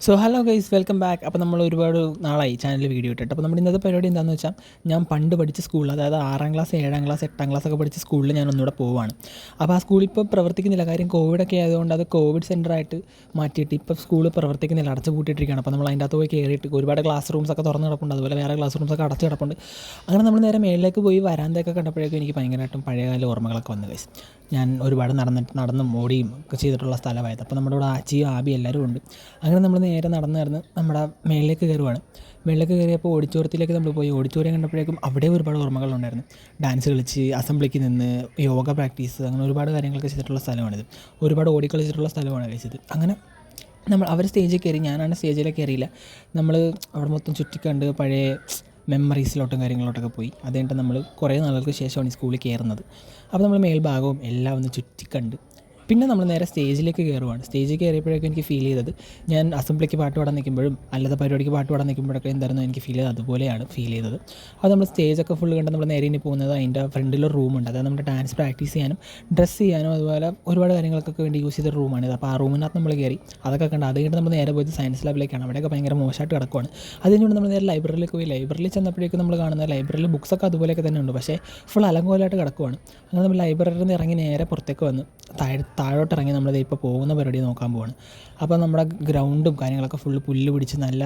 So hello guys, welcome back. അപ്പോൾ നമ്മൾ ഒരുപാട് നാളായി ചാനലിൽ വീഡിയോ ഇട്ടിട്ട്. അപ്പോൾ നമ്മുടെ ഇന്നത്തെ പരിപാടി എന്താണെന്ന് വെച്ചാൽ, ഞാൻ പണ്ട് പഠിച്ച സ്കൂളിൽ, അതായത് 6ാം ക്ലാസ് 7ാം ക്ലാസ് 8ാം ക്ലാസ് ഒക്കെ പഠിച്ച സ്കൂളിൽ ഞാൻ ഒന്നുകൂടെ പോവുകയാണ്. അപ്പോൾ ആ സ്കൂളിൽ ഇപ്പോൾ പ്രവർത്തിക്കുന്നില്ല. കാര്യം കോവിഡൊക്കെ ആയതുകൊണ്ട് അത് കോവിഡ് സെൻ്ററായിട്ട് മാറ്റിയിട്ട് ഇപ്പോൾ സ്കൂൾ പ്രവർത്തിക്കുന്നില്ല, അടച്ചു പൂട്ടിയിട്ടിരിക്കുകയാണ്. അപ്പോൾ നമ്മൾ അതിൻ്റെ അകത്ത് പോയി കയറിയിട്ട് ഒരുപാട് ക്ലാസ് റൂംസൊക്കെ തുറന്ന് കിടപ്പുണ്ട്, അതുപോലെ വേറെ ക്ലാസ് റൂംസൊക്കെ അടച്ച് കിടപ്പുണ്ട്. അങ്ങനെ നമ്മൾ നേരെ മേളിലേക്ക് പോയി വരാന്തയൊക്കെ കണ്ടപ്പോഴേക്കും എനിക്ക് ഭയങ്കരമായിട്ടും പഴയകാല ഓർമ്മകളൊക്കെ വന്നു ഗൈസ്. ഞാൻ ഒരുപാട് നടന്നും ഓടിയും ഒക്കെ ചെയ്തിട്ടുള്ള സ്ഥലമായത്. അപ്പോൾ നമ്മുടെ ഇവിടെ ആച്ചിയും ആബി എല്ലാവരും ഉണ്ട്. അങ്ങനെ നമ്മൾ നേരെ നടന്ന് നമ്മുടെ മേളിലേക്ക് കയറുവാണ്. മേളിലേക്ക് കയറിയപ്പോൾ ഓഡിറ്റോറിയത്തിലേക്ക് നമ്മൾ പോയി. ഓഡിറ്റോറിയം കണ്ടപ്പോഴേക്കും അവിടെ ഒരുപാട് ഓർമ്മകളുണ്ടായിരുന്നു. ഡാൻസ് കളിച്ച്, അസംബ്ലിക്ക് നിന്ന്, യോഗ പ്രാക്ടീസ്, അങ്ങനെ ഒരുപാട് കാര്യങ്ങളൊക്കെ ചെയ്തിട്ടുള്ള സ്ഥലമാണിത്. ഒരുപാട് ഓടിക്കളിച്ചിട്ടുള്ള സ്ഥലമാണ് കഴിച്ചത്. അങ്ങനെ അവർ സ്റ്റേജിൽ കയറി. ഞാനാണ് സ്റ്റേജിലേക്ക് കയറിയില്ല. നമ്മൾ അവിടെ മൊത്തം ചുറ്റിക്കണ്ട് പഴയ മെമ്മറീസിലോട്ടും കാര്യങ്ങളോട്ടൊക്കെ പോയി. അത് കഴിഞ്ഞിട്ട് നമ്മൾ കുറേ നാളുകൾക്ക് ശേഷമാണ് ഈ സ്കൂളിൽ കയറുന്നത്. അപ്പോൾ നമ്മൾ മേൽഭാഗവും എല്ലാം ഒന്ന് ചുറ്റിക്കണ്ട് പിന്നെ നമ്മൾ നേരെ സ്റ്റേജിലേക്ക് കയറുവാണ്. സ്റ്റേജിൽ കയറിയപ്പോഴേക്കും എനിക്ക് ഫീൽ ചെയ്തത്, ഞാൻ അസംബ്ലിക്ക് പാട്ട് പാടാൻ നിൽക്കുമ്പോഴും അല്ലാതെ പരിപാടിക്ക് പാട്ട് പാടാൻ നിൽക്കുമ്പോഴൊക്കെ എന്തായിരുന്നു എനിക്ക് ഫീൽ ചെയ്തത്, അതുപോലെയാണ് ഫീൽ ചെയ്തത്. അത് നമ്മൾ സ്റ്റേജൊക്കെ ഫുൾ കണ്ട് നമ്മൾ നേരെ ഇനി പോകുന്നത് അതിൻ്റെ ഫ്രണ്ടിലൊരു റൂമുണ്ട്. അതായത് നമ്മുടെ ഡാൻസ് പ്രാക്ടീസ് ചെയ്യാനും ഡ്രസ്സ് ചെയ്യാനും അതുപോലെ ഒരുപാട് കാര്യങ്ങൾക്കൊക്കെ വേണ്ടി യൂസ് ചെയ്ത റൂമാണിത്. അപ്പോൾ ആ റൂമിനകത്ത് നമ്മൾ കയറി അതൊക്കെ കണ്ട്. അത് കഴിഞ്ഞിട്ട് നമ്മൾ നേരെ പോയത് സയൻസ് ലാബിലേക്കാണ്. അവിടെയൊക്കെ ഭയങ്കര മോശമായിട്ട് കിടക്കുവാണ്. അതിനുകൊണ്ട് നമ്മൾ നേരെ ലൈബ്രറിയിലേക്ക് പോയി. ലൈബ്രറിയിൽ ചെന്നപ്പോഴേക്കും നമ്മൾ കാണുന്ന ലൈബ്രറിയിൽ ബുക്സൊക്കെ അതുപോലെയൊക്കെ തന്നെ ഉണ്ട്, പക്ഷേ ഫുൾ അലങ്കോലമായിട്ട് കിടക്കുവാണ്. അങ്ങനെ നമ്മൾ ലൈബ്രറിയിൽ നിന്ന് ഇറങ്ങി നേരെ പുറത്തേക്ക് വന്ന് താഴോട്ട് ഇറങ്ങി നമ്മൾ ഇപ്പോൾ പോകുന്ന പരിപാടി നോക്കാൻ പോവാണ്. അപ്പോൾ നമ്മുടെ ഗ്രൗണ്ടും കാര്യങ്ങളൊക്കെ ഫുള്ള് പുല്ല് പിടിച്ച് നല്ല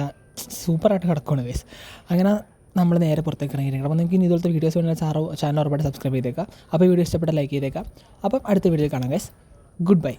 സൂപ്പറായിട്ട് കിടക്കുകയാണ് ഗൈസ്. അങ്ങനെ നമ്മൾ നേരെ പുറത്തേക്ക് ഇറങ്ങിയിരിക്കണം. അപ്പോൾ നിങ്ങൾക്ക് ഇനി ഇതുപോലത്തെ വീഡിയോസ് വേണമെങ്കിൽ ചാനൽ ഒരുപാട് സബ്സ്ക്രൈബ് ചെയ്തേക്കാം. അപ്പോൾ വീഡിയോ ഇഷ്ടപ്പെട്ട ലൈക്ക് ചെയ്തേക്കാം. അപ്പം അടുത്ത വീഡിയോ കാണാം ഗൈസ്. Good bye.